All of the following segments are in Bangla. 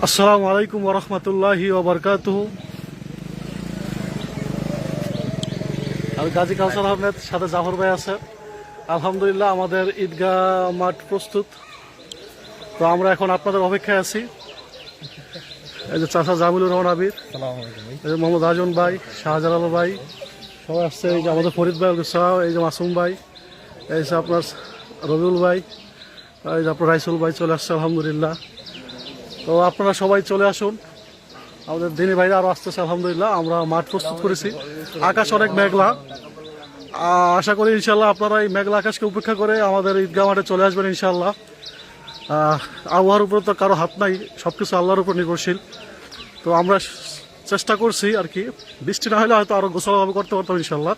আসসালামু আলাইকুম ওয়া রাহমাতুল্লাহি ওয়া বারাকাতুহু। আমি গাজী কাউসার আহমেদ, সাথে জাফর ভাই আছে। আলহামদুলিল্লাহ আমাদের ঈদগাহ মাঠ প্রস্তুত। তো আমরা এখন আপনাদের অপেক্ষায় আছি। এই যে চাচা জামিলুর রহমান আবির, এই যে মোহাম্মদ আজন ভাই, শাহজালাল ভাই, সবাই আসছে। এই যে আমাদের ফরিদ ভাই, এই যে মাসুম ভাই, এই যে আপনার রবিউল ভাই, এই যে আপনার রাইসুল ভাই চলে আসছে আলহামদুলিল্লাহ। তো আপনারা সবাই চলে আসুন, আমাদের দিনী ভাইরা আরও আসতেছে আলহামদুলিল্লাহ। আমরা মাঠ প্রস্তুত করেছি, আকাশ অনেক মেঘলা। আশা করি ইনশাল্লাহ আপনারা এই মেঘলা আকাশকে উপেক্ষা করে আমাদের ঈদগাহ মাঠে চলে আসবেন ইনশাল্লাহ। আবহাওয়ার উপর তো কারো হাত নাই, সব কিছু আল্লাহর উপর নির্ভরশীল। তো আমরা চেষ্টা করছি আর কি, বৃষ্টি না হলে হয়তো আরও গোছালোভাবে করতে পারতাম ইনশাল্লাহ।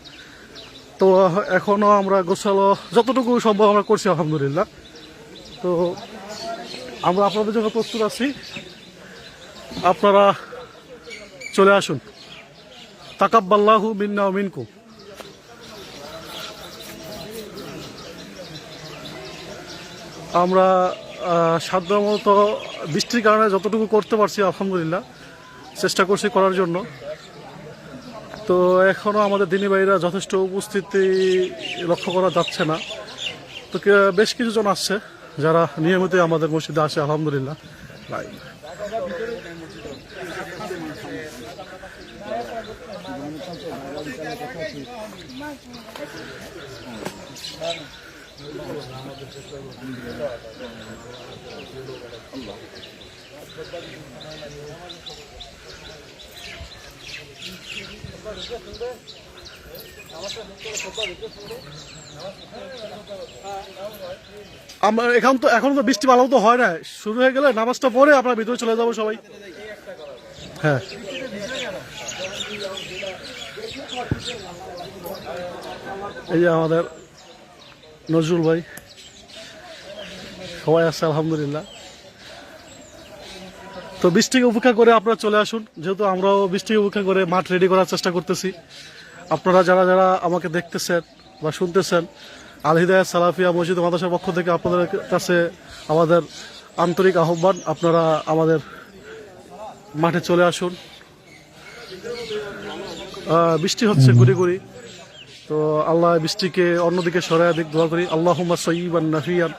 তো এখনও আমরা গোছালো যতটুকু সম্ভব আমরা করছি আলহামদুলিল্লাহ। তো আমরা আপনাদের জন্য প্রস্তুত আছি, আপনারা চলে আসুন। তাকাব্বাল্লাহু মিন্না ওয়া মিনকুম। আমরা সাধারণত বৃষ্টির কারণে যতটুকু করতে পারছি আলহামদুলিল্লাহ চেষ্টা করছি করার জন্য। তো এখনও আমাদের দিনী ভাইরা যথেষ্ট উপস্থিতি লক্ষ্য করা যাচ্ছে না। তো বেশ কিছুজন আসছে যারা নিয়মিত আমাদের মসজিদে আসে আলহামদুলিল্লাহ। আমরা এখন তো বৃষ্টি ভালো তো হয় না, শুরু হয়ে গেলে নামাজটা পড়ে আমরা ভিতরে চলে যাবো সবাই। হ্যাঁ, এই যে আমাদের নজরুল ভাই, সবাই আসছে আলহামদুলিল্লাহ। তো বৃষ্টিকে উপেক্ষা করে আপনারা চলে আসুন, যেহেতু আমরাও বৃষ্টিকে উপেক্ষা করে মাঠ রেডি করার চেষ্টা করতেছি। আপনারা যারা যারা আমাকে দেখতেছেন বা শুনতেছেন, আল হিদায়াত সালাফিয়া মসজিদ মাদ্রাসার পক্ষ থেকে আপনাদের কাছে আমাদের আন্তরিক আহ্বান, আপনারা আমাদের মাঠে চলে আসুন। বৃষ্টি হচ্ছে গুড়ি গুড়ি, তো আল্লাহ বৃষ্টিকে অন্যদিকে সরাইয়া দিক দোয়া করি। আল্লাহুম্মা সাইয়্যিবান নাফিয়ান।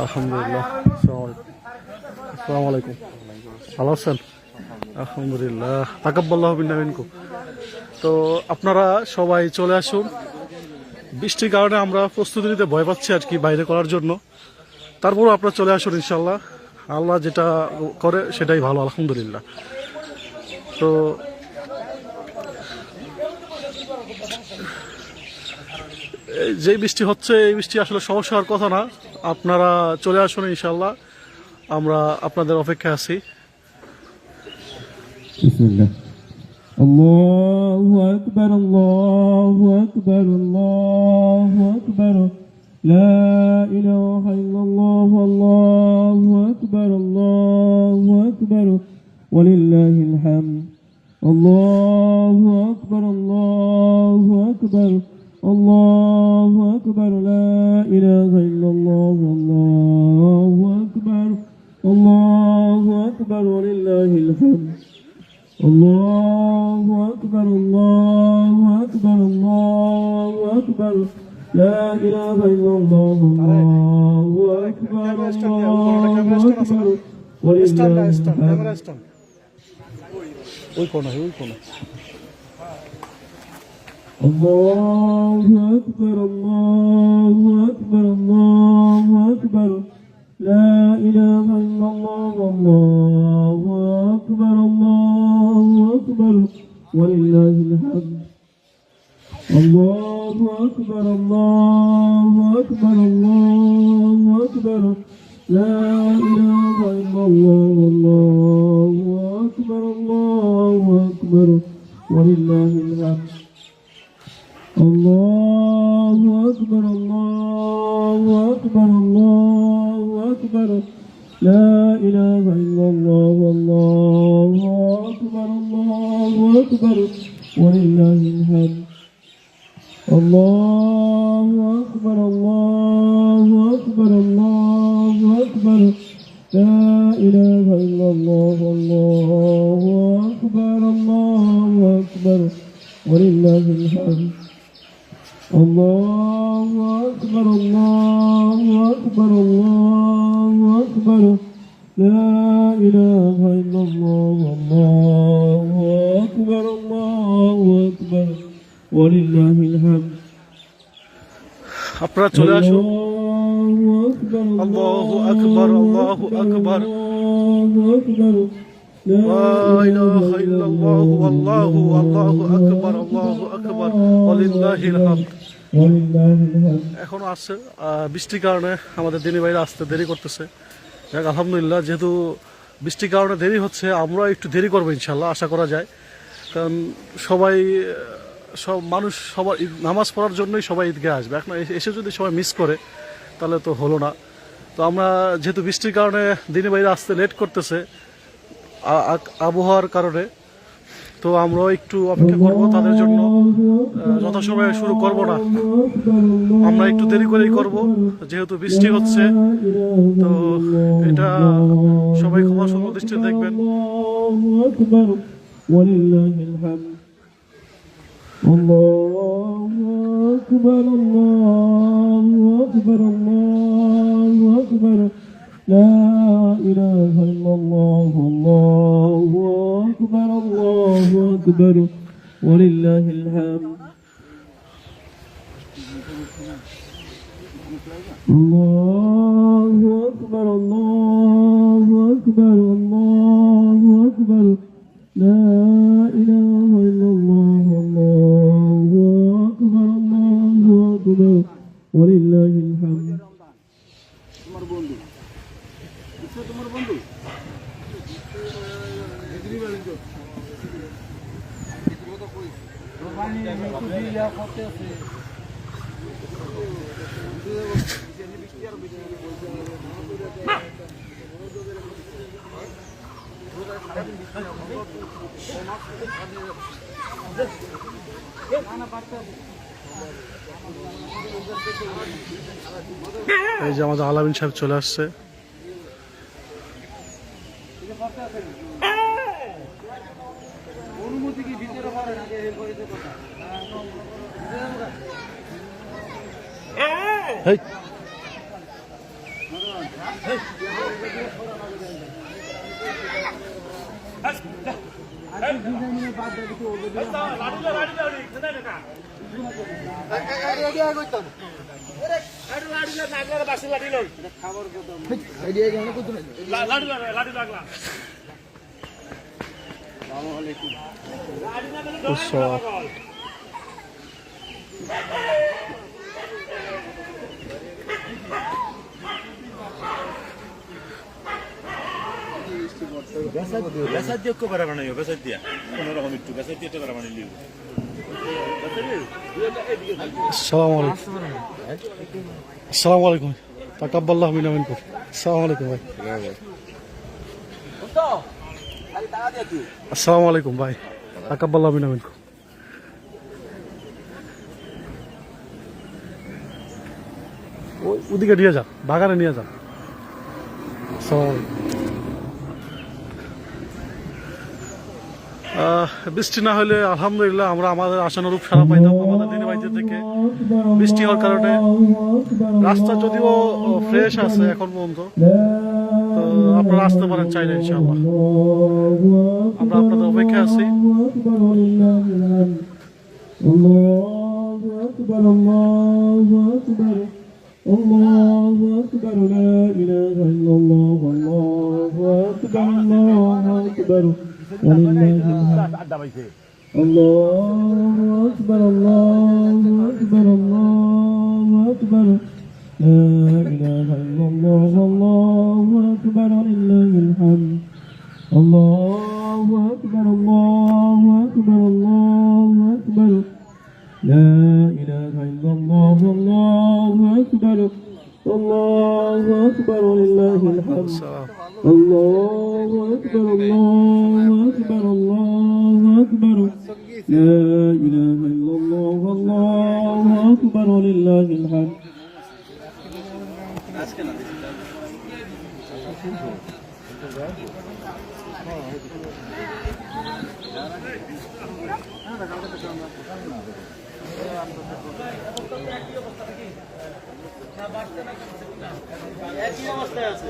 আলহামদুলিল্লাহ। আসসালামু আলাইকুম, ভালো আছেন? আলহামদুলিল্লাহ। তাকাব্বাল্লাহু মিন্না ওয়া মিনকুম। তো আপনারা সবাই চলে আসুন। বৃষ্টির কারণে আমরা প্রস্তুতি নিতে ভয় পাচ্ছি আর কি বাইরে করার জন্য। তারপরও আপনারা চলে আসুন ইনশাল্লাহ, আল্লাহ যেটা করে সেটাই ভালো আলহামদুলিল্লাহ। তো যে বৃষ্টি হচ্ছে এই বৃষ্টি আসলে সমস্যা হওয়ার কথা না, আপনারা চলে আসুন ইনশাল্লাহ, আমরা আপনাদের অপেক্ষায় আছি। বিসমিল্লাহ। আল্লাহু আকবার, আল্লাহু আকবার, আল্লাহু আকবার, লা ইলাহা ইল্লাল্লাহ, আল্লাহু আকবার, আল্লাহু আকবার, ওয়ালিল্লাহিল হামদ। আল্লাহু আকবার, আল্লাহু আকবার, আল্লাহু আকবার, লা ইলাহা ইল্লাল্লাহ, আল্লাহু আকবার, আল্লাহু আকবার, ওয়ালিল্লাহিল হামদ। الله أكبر، الله أكبر، الله أكبر، لا إله إلا الله، الله أكبر، الله أكبر، ولله الحمد. ওই কোণা, ওই কোণা। الله أكبر، الله أكبر، الله أكبر، لا إله إلا الله، الله أكبر، الله أكبر، ولله الحمد. الله أكبر، الله أكبر، الله أكبر، لا إله إلا الله، الله أكبر، الله أكبر، ولله الحمد. الله أكبر، الله أكبر، الله أكبر، لا إله إلا الله، الله أكبر، الله أكبر، ولله الحمد. الله أكبر، الله أكبر، الله أكبر، لا إله إلا الله الله أكبر الله أكبر ولله الحمد الله أكبر الله أكبر الله أكبر لا إله إلا الله الله أكبر الله أكبر ولله الحمد আপনারা চলে আসুন। আল্লাহু আকবার আল্লাহু আকবার লা ইলাহা ইল্লাল্লাহু আল্লাহু আল্লাহু আকবার আল্লাহু আকবার ওয়ালিল্লাহিল হামদ। এখনো আসছে, বৃষ্টির কারণে আমাদের দিনী ভাইরা আসতে দেরি করতেছে। যাক আলহামদুলিল্লাহ, যেহেতু বৃষ্টির কারণে দেরি হচ্ছে, আমরা একটু দেরি করবো ইনশাল্লাহ, আশা করা যায়। কারণ সব মানুষ সবার নামাজ পড়ার জন্যই সবাই ঈদগাহে আসবে। এখন এসে যদি সবাই মিস করে তাহলে তো হলো না। তো আমরা যেহেতু বৃষ্টির কারণে দিনী ভাইরা আসতে লেট করতেছে আবহাওয়ার কারণে, তো আমরাও একটু অপেক্ষা করব তাদের জন্য। যথাসময়ে শুরু করব না, আমরা একটু দেরি করেই করব যেহেতু বৃষ্টি হচ্ছে। তো এটা সবাই ক্ষমা সুন্দর দৃষ্টি দেখবেন। الله أكبر الله أكبر الله أكبر لا إله إلا الله الله أكبر الله أكبر ولله الحمد الله أكبر الله أكبر الله أكبر لا إله إلا الله الله أكبر الله أكبر ولله الحمد এই যে আমাদের আলামিন সাহেব চলে আসছে। অনুমতি কি ভিতরে করে না এরপরে তো কথা হেই বেসার দিয়ে কবে বানাইও বেসার দিয়া কোনো রকম একটু বেসার দিয়ে তো বানাই লিও আসসালামু আলাইকুম। আসসালামু আলাইকুম, তাকাব্বালাল্লাহু মিন্না মিনকুম। আসসালামু আলাইকুম ভাই। আসসালামু আলাইকুম ভাই, তাকাব্বালাল্লাহু মিন্না মিনকুম। ওদিকে নিয়ে যা, বাগানে নিয়ে যা। আসসালামু আলাইকুম। বৃষ্টি না হলে আলহামদুলিল্লাহ আমরা আমাদের আশানুরূপ সারা পাইতাম আমাদের দিনী ভাইদের থেকে। বৃষ্টি হওয়ার কারণে রাস্তা যদিও ফ্রেশ আছে এখন পর্যন্ত, তো আপনারা আসতে পারেন চাইলে ইনশাআল্লাহ। আমরা আপনাদের অপেক্ষায় আছি। الله أكبر لا إله إلا الله الله أكبر الله أكبر ولله الحمد الله أكبر الله أكبر الله أكبر لا إله إلا الله الله أكبر ولله الحمد الله أكبر الله أكبر الله أكبر لا إله إلا الله الله أكبر الله أكبر ولله الحمد الله أكبر الله أكبر الله أكبر لا إله إلا الله الله أكبر ولله الحمد একই অবস্থায় আছে,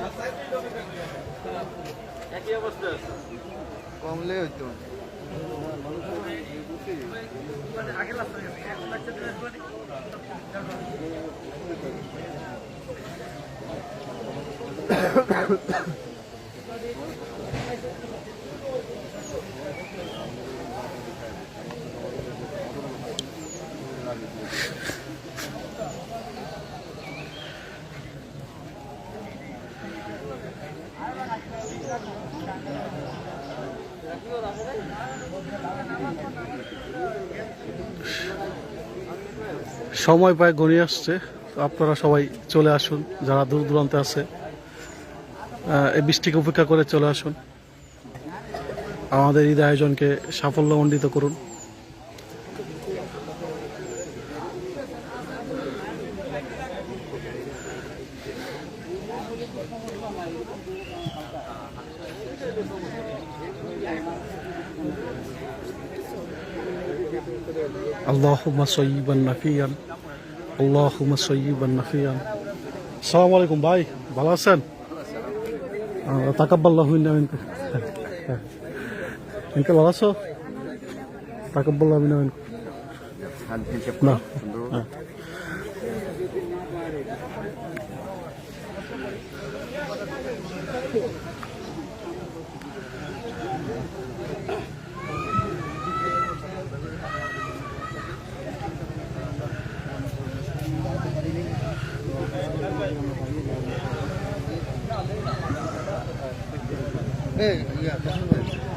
একই অবস্থায় আছে। কমলে হইতো সময় প্রায় গড়িয়ে আসছে, তো আপনারা সবাই চলে আসুন, যারা দূর দূরান্তে আছে এই বৃষ্টিকে উপেক্ষা করে চলে আসুন, আমাদের ঈদ আয়োজনকে সাফল্যমণ্ডিত করুন। আল্লাহুম্মা সায়্যিবান নাফিয়ান, আল্লাহুম্মা সায়্যিবান নাফিয়ান। আসসালামু আলাইকুম ভাই, ভালো আছেন? তাকাব্বাল্লাহু মিন্না মিনকুম। ইনকে ভালো আছো? তাকাব্বাল্লাহু মিন্না মিনকুম। না, হ্যাঁ।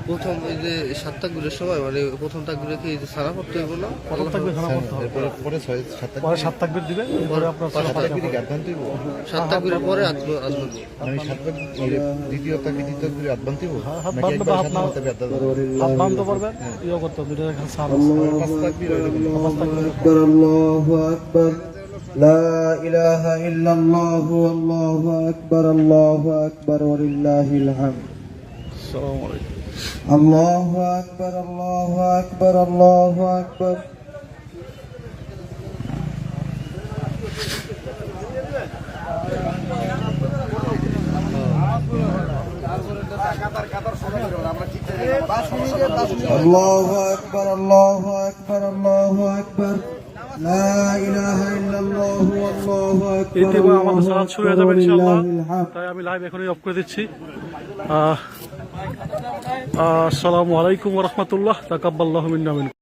প্রথম এই যে 7 তাকবীরের সময় মানে প্রথম তাকবীরে কি সারা পড়তে হইব না? প্রথম তাকবীর খানা করতে হবে, পরে 6-7 পরে 7 তাকবীর দিবে, এরপরে আপনার সালাত আদায় করবেন। আদবান্তিব 7 তাকবীরের পরে আসবে। মানে 7 দ্বিতীয় তাকে দ্বিতীয় করে আদবান্তিব হাত নাকি বাঁধলে একবার বা 7 আপনার মতে আদবান্তিব হাত বাঁধতে পারবেন, ইয়ে করতে হবে, দুইটা এখানে সার আছে। 5 তাকবীর এরকম أكبر الله أكبر لا إله إلا الله والله أكبر الله أكبر ولله الحمد আসসালামু আলাইকুম। الله أكبر الله أكبر الله أكبر الله أكبر الله أكبر الله أكبر لا إله إلا الله والله أكبر ইতিমধ্যে আমাদের সালাত শুরু হয়ে যাবে ইনশাআল্লাহ, ولله الحمد তাই আমি লাইভ এখনই অফ করে দিচ্ছি। আসসালামু আলাইকুম ওয়া রাহমাতুল্লাহ, তাকাব্বাল্লাহু মিন্না মিনকুম।